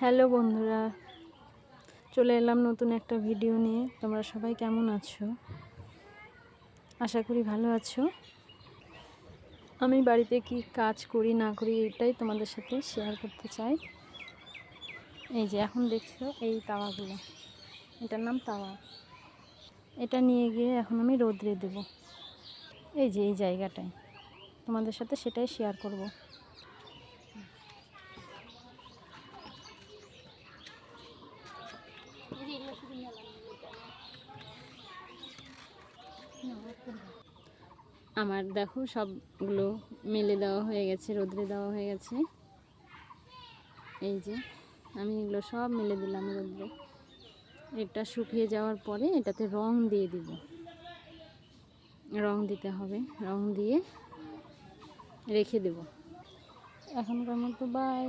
Hello বন্ধুরা, চলে এলাম নতুন একটা ভিডিও নিয়ে। তোমরা সবাই কেমন আছো? আশা করি ভালো আছো। আমি বাড়িতে কি কাজ করি না করি এটাই তোমাদের সাথে শেয়ার করতে চাই। এই যে এখন দেখছো এই তাওয়াগুলো, এটার নাম তাওয়া। এটা নিয়ে গিয়ে এখন আমি রোদ্রে দেব। এই যে এই জায়গাটায় তোমাদের সাথে সেটাই শেয়ার করব। আমার দেখো সবগুলো মেলে দেওয়া হয়ে গেছে, রোদ্রে দেওয়া হয়ে গেছে। এই যে আমি এগুলো সব মেলে দিলাম রোদ্রে। এটা শুকিয়ে যাওয়ার পরে এটাতে রং দিয়ে দিব। রং দিতে হবে, রং দিয়ে রেখে দেব। এখনকার মতো বাই।